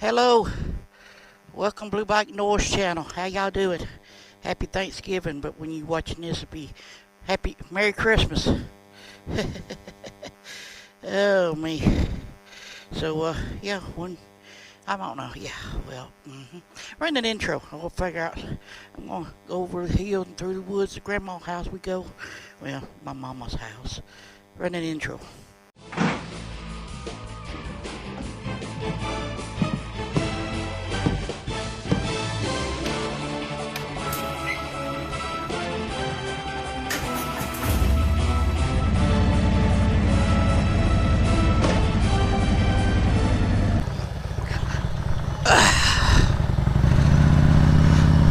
Hello, welcome Blue Bike Noise channel. How y'all doing? Happy Thanksgiving, but when you watching this, it'll be happy Merry Christmas. Oh me. So yeah, I don't know. Yeah, well, run an intro. I'll figure out. I'm gonna go over the hill and through the woods to Grandma's house. We go. Well, my mama's house. Run an intro.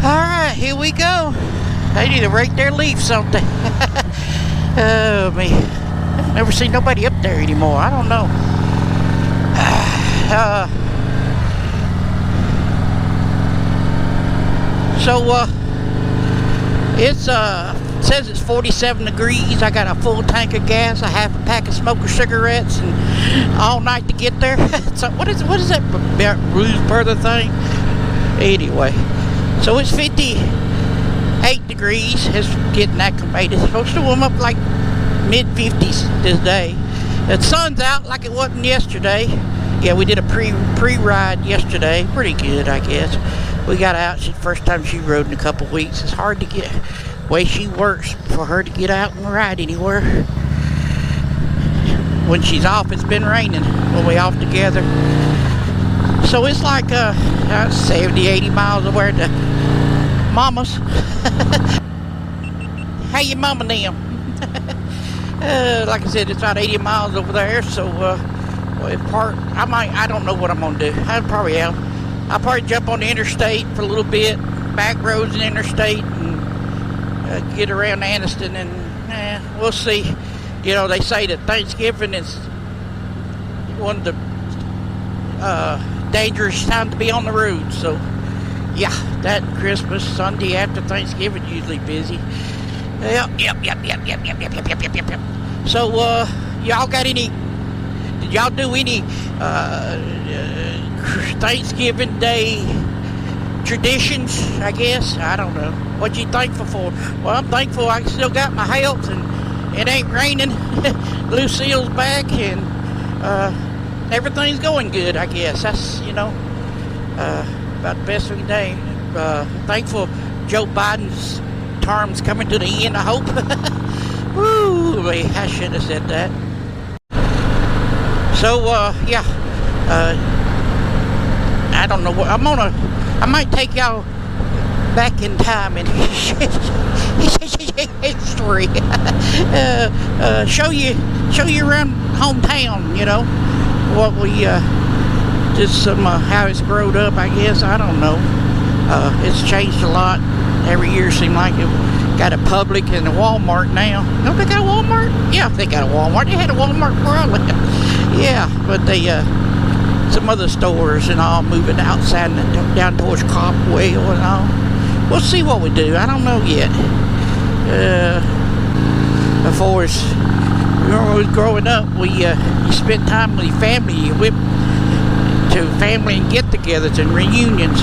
Alright, here we go. They need to rake their leaf something. Oh, me. I've never seen nobody up there anymore. I don't know. It says it's 47 degrees. I got a full tank of gas, a half a pack of smoker cigarettes, and all night to get there. So what is that Bruce Brother thing? Anyway. So it's 58 degrees. It's getting acclimated. It's supposed to warm up like mid-50s this day. The sun's out like it wasn't yesterday. Yeah, we did a pre-ride yesterday. Pretty good, I guess. We got out. It's the first time she rode in a couple weeks. It's hard to get the way she works for her to get out and ride anywhere. When she's off, it's been raining when we off together. So it's like 70, 80 miles away to Mama's. How you mama them? Like I said, it's about 80 miles over there. So I don't know what I'm gonna do. I'll probably jump on the interstate for a little bit, back roads and interstate, and get around Anniston, and we'll see. You know, they say that Thanksgiving is one of the dangerous time to be on the road. So yeah, that Christmas Sunday after Thanksgiving usually busy. Yep. So y'all got did y'all do any Thanksgiving Day traditions? I guess I don't know. What you thankful for? Well, I'm thankful I still got my health and it ain't raining. Lucille's back and everything's going good, I guess. That's, about the best we can do. Thankful Joe Biden's term's coming to the end, I hope. Woo, I should have said that. So, yeah. I don't know what I might take y'all back in time in history. Show you around hometown, what we just some how it's growed up, I guess. I don't know. It's changed a lot. Every year seems like it got a Publix and a Walmart now. Don't they got a Walmart? Yeah, they got a Walmart. They had a Walmart before I left. Yeah, but they some other stores and all moving outside and down towards Copwell and all. We'll see what we do. I don't know yet. Before when we was growing up, you spent time with your family. You whip to family and get-togethers and reunions.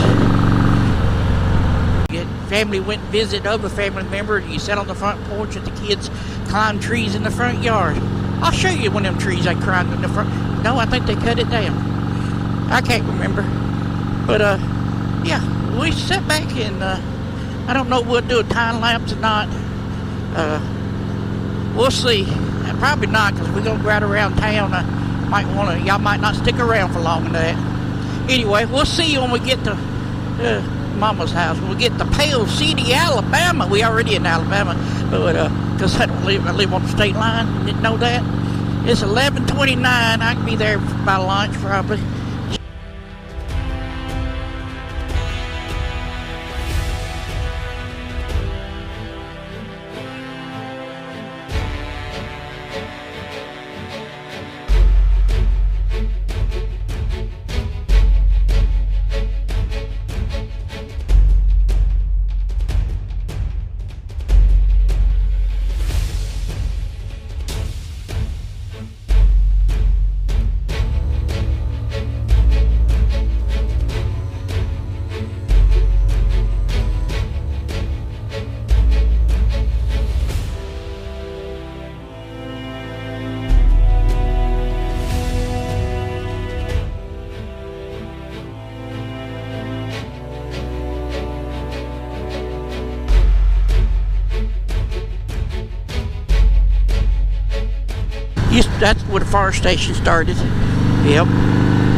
Family went and visited other family members. You sat on the front porch and the kids climbed trees in the front yard. I'll show you one of them trees I climbed in the front. No, I think they cut it down. I can't remember. But yeah, we sat back and I don't know if we'll do a time lapse or not. We'll see. Probably not, because we're gonna ride around town. Y'all might not stick around for long in that. Anyway, we'll see you when we get to Mama's house. When we get to Pell City, Alabama. We already in Alabama, but because I live on the state line. Didn't know that. It's 11:29. I can be there by lunch probably. that's where the fire station started. Yep.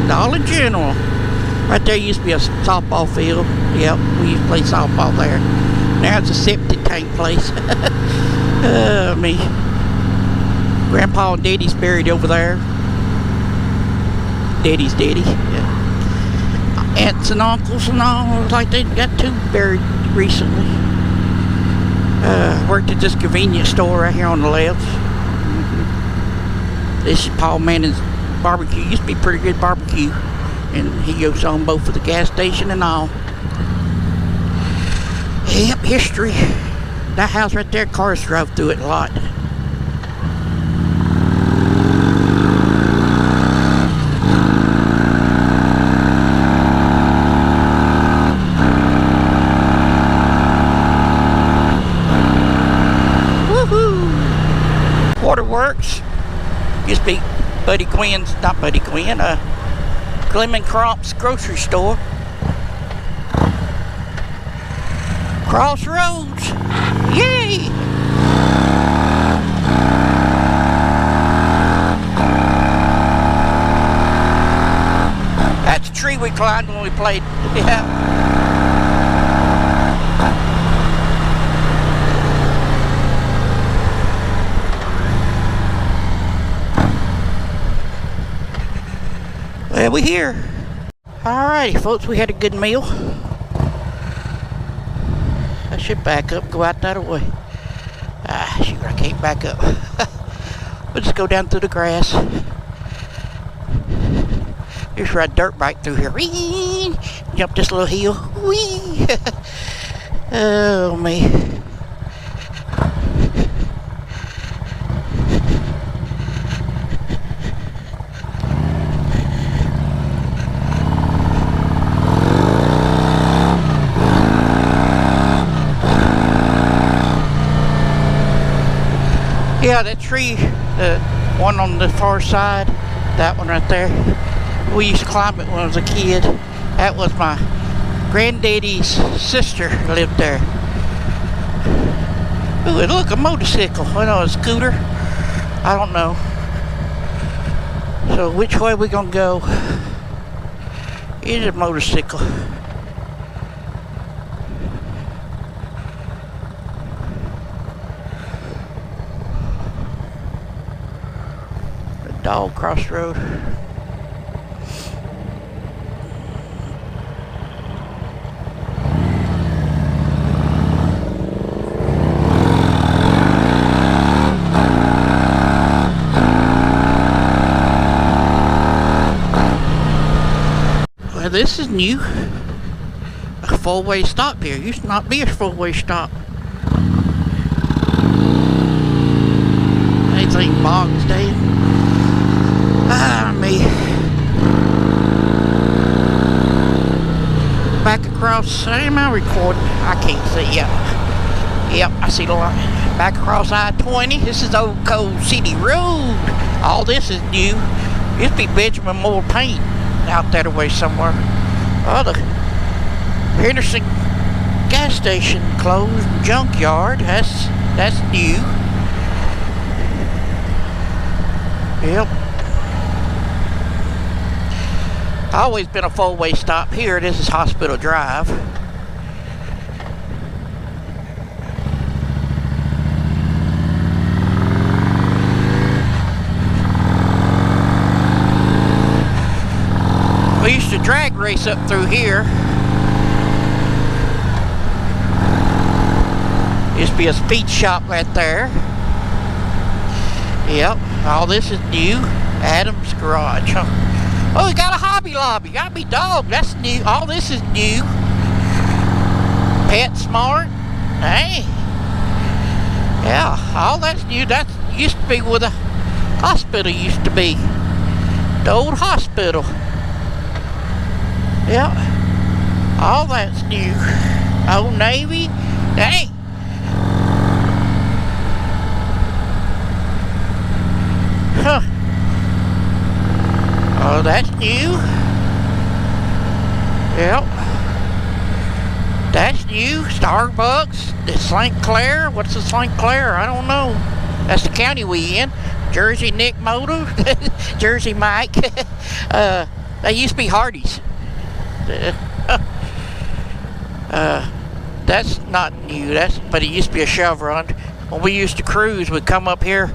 Dollar General. Right there used to be a softball field. Yep, we used to play softball there. Now it's a septic tank place. Me. Grandpa and Daddy's buried over there. Daddy's daddy. Yeah. Aunts and uncles and all. Like they got two buried recently. Worked at this convenience store right here on the left. This is Paul Manning's barbecue. Used to be pretty good barbecue. And he goes on both for the gas station and all. Yep, history. That house right there, cars drove through it a lot. Woohoo! Waterworks. Used to be Buddy Quinn's, not Buddy Quinn, Clement Cromp's grocery store. Crossroads. Yay! That's a tree we climbed when we played. Yeah. Well, we're here. Alrighty, folks, we had a good meal. I should back up, go out that way. Shoot, I can't back up. We'll just go down through the grass. Just ride a dirt bike through here. Whee! Jump this little hill. Whee! Oh, man. Yeah, that tree, the one on the far side, that one right there, we used to climb it when I was a kid. That was my granddaddy's sister lived there. Ooh, look, a motorcycle. I know, a scooter. I don't know. So which way we gonna go? It's a motorcycle. Dog crossroad. Well, this is new. A four-way stop here. Used to not be a four-way stop. Anything bogs down. Me. Back across, am I recording? I can't see, yep, I see the line. Back across I-20, this is Old Cold City Road. All this is new. Used to be Benjamin Moore Paint out that way somewhere. Oh, the Henderson gas station closed, junkyard, that's new. Yep. Always been a four-way stop here. This is Hospital Drive. We used to drag race up through here. Used to be a speed shop right there. Yep, all this is new. Adams Garage. Oh, we got a Hobby Lobby. Got me dog. That's new. All this is new. Pet Smart. Hey. Yeah, all that's new. That used to be where the hospital used to be. The old hospital. Yeah. All that's new. Old Navy. Hey. Huh. Oh, that's new. Yep. That's new. Starbucks. The St. Clair. What's the St. Clair? I don't know. That's the county we in. Jersey Nick Motor, Jersey Mike. They used to be Hardee's. That's not new. But it used to be a Chevron. When we used to cruise, we'd come up here,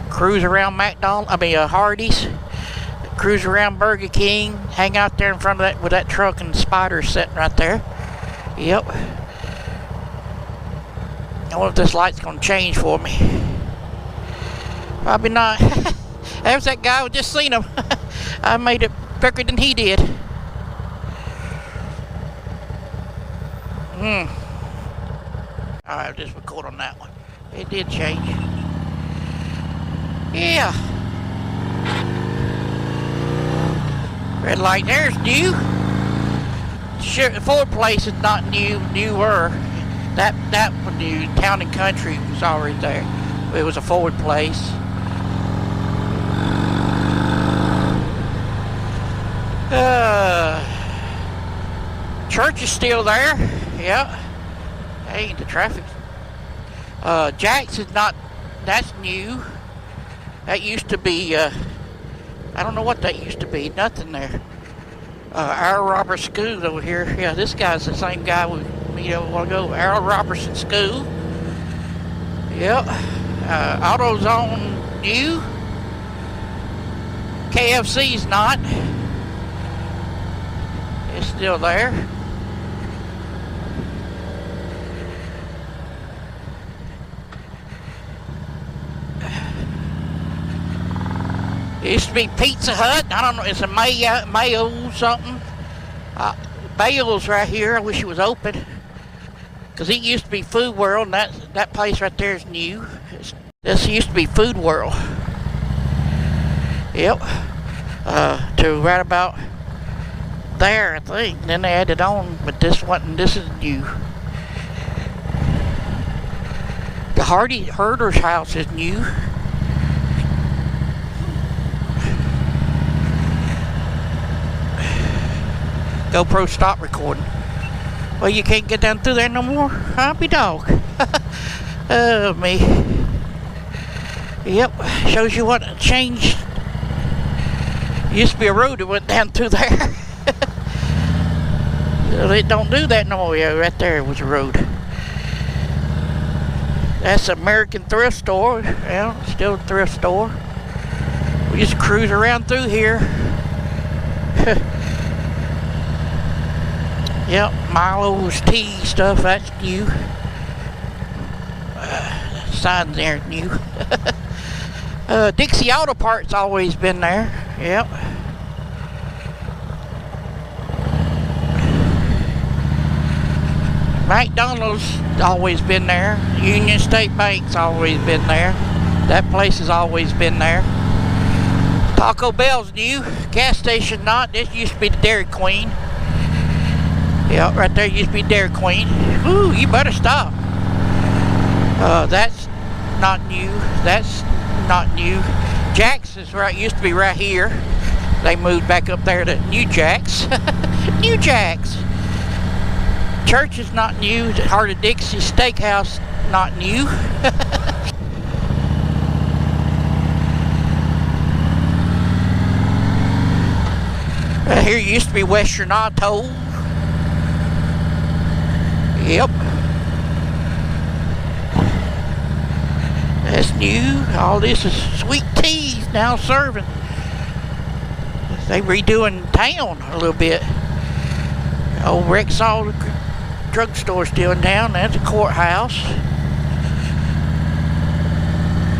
cruise around Hardee's, cruise around Burger King, hang out there in front of that with that truck and the Spider sitting right there. Yep. I wonder if this light's gonna change for me. Probably not. There's that guy. We just seen him. I made it quicker than he did. Alright, I'll just record on that one. It did change. Yeah. Red light there's new. The Ford place is not newer. That was new. Town and Country was already there. It was a Ford place. Church is still there. Yep. Hey, the traffic. Jack's is not. That's new. That used to be. I don't know what that used to be. Nothing there. Our Robert School over here. Yeah, this guy's the same guy we meet a while ago. Al Robertson School. Yep. AutoZone new. KFC's not. It's still there. It used to be Pizza Hut. I don't know. It's a Mayo something. Bale's right here. I wish it was open. Because it used to be Food World, and that place right there is new. This used to be Food World. Yep. To right about there, I think. Then they added on, but this is new. The Herder's house is new. GoPro stop recording. Well, you can't get down through there no more? Huh, be dog. Oh, me. Yep, shows you what changed. Used to be a road that went down through there. They don't do that no more. Yeah, right there was a road. That's American Thrift Store. Yeah, still a thrift store. We used to cruise around through here. Yep, Milo's tea stuff, that's new. Sign there, new. Dixie Auto Parts always been there. Yep. McDonald's always been there. Union State Bank's always been there. That place has always been there. Taco Bell's new. Gas station not. This used to be the Dairy Queen. Yeah, right there used to be Dairy Queen. Ooh, you better stop. That's not new. That's not new. Jack's is right. Used to be right here. They moved back up there to New Jack's. New Jack's. Church is not new. Heart of Dixie Steakhouse not new. Right here used to be Western Auto. Yep. That's new. All this is Sweet Teas now serving. They redoing town a little bit. Old Rexall drugstore still in town. That's a courthouse.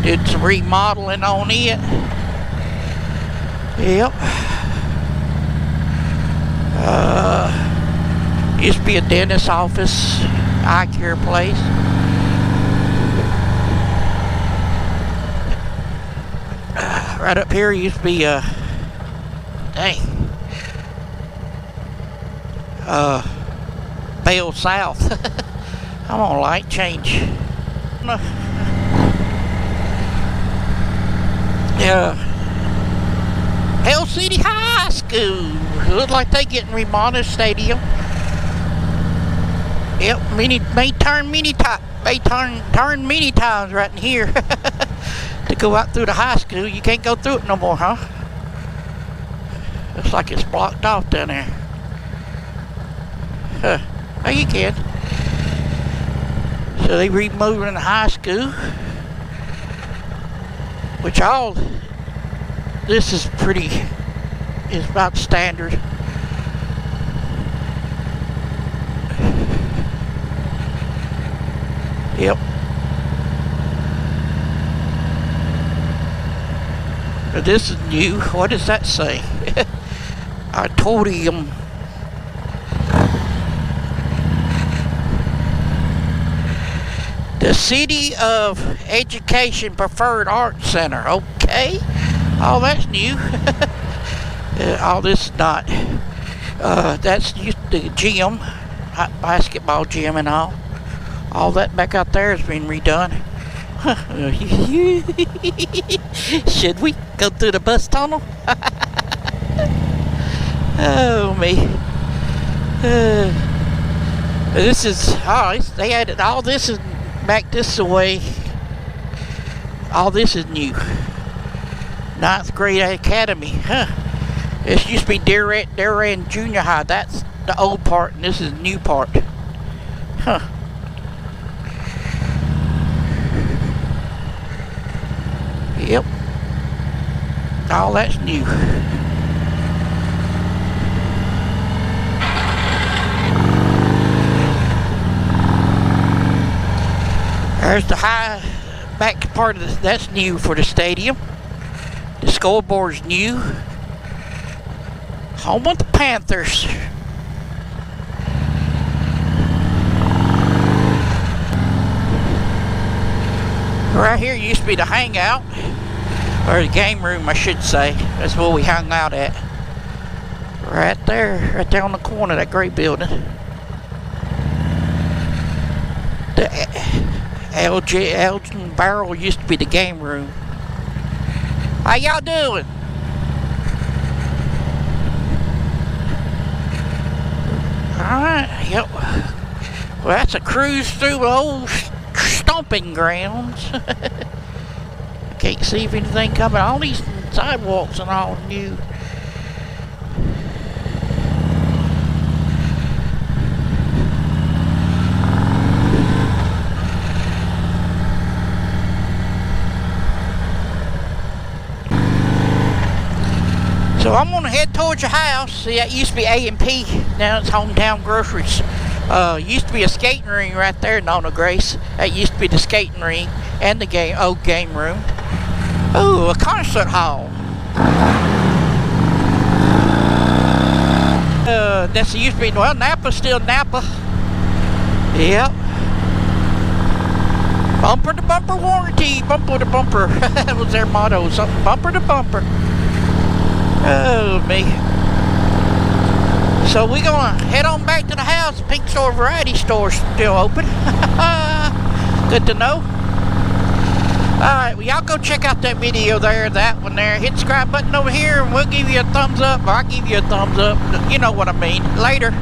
Did some remodeling on it. Yep. Used to be a dentist's office, eye care place. Right up here used to be Pell South. I'm on light change. Yeah. Pell City High School. Looks like they getting remodeled stadium. Yep, may turn many times right in here. The go out through the high school. You can't go through it no more, huh? Looks like it's blocked off down there. Huh. Oh, you can. So they removing the high school, which all this is about standard. Yep. This is new. What does that say? Auditorium. The City of Education Preferred Arts Center. Okay. Oh, that's new. All this is not. That's used to the gym, basketball gym and all. All that back out there has been redone. Should we go through the bus tunnel? Oh me. This is they added all this is back this way. All this is new. 9th grade academy. Huh. This used to be Darien Junior High. That's the old part, and this is the new part. Huh. Yep. All that's new. There's the high back part of that's new for the stadium. The scoreboard's new. Home with the Panthers. Right here used to be the hangout, or the game room, I should say. That's where we hung out at. Right there on the corner of that great building. The Elgin Barrel used to be the game room. How y'all doing? Alright, yep. Well, that's a cruise through the old stomping grounds. I can't see if anything coming. All these sidewalks and all new. So I'm gonna head towards your house. See, that used to be A&P. Now it's Hometown Groceries. Used to be a skating ring right there, Nona Grace. That used to be the skating ring and the game room. Ooh, a concert hall. That's used to be, well, Napa's still Napa. Yep. Bumper to bumper warranty, bumper to bumper. That was their motto, something bumper to bumper. Oh me. So we're gonna head on back to the house. Pink Store Variety Store's still open. Good to know. Alright, well y'all go check out that video there, that one there. Hit the subscribe button over here and we'll give you a thumbs up. I'll give you a thumbs up. You know what I mean. Later.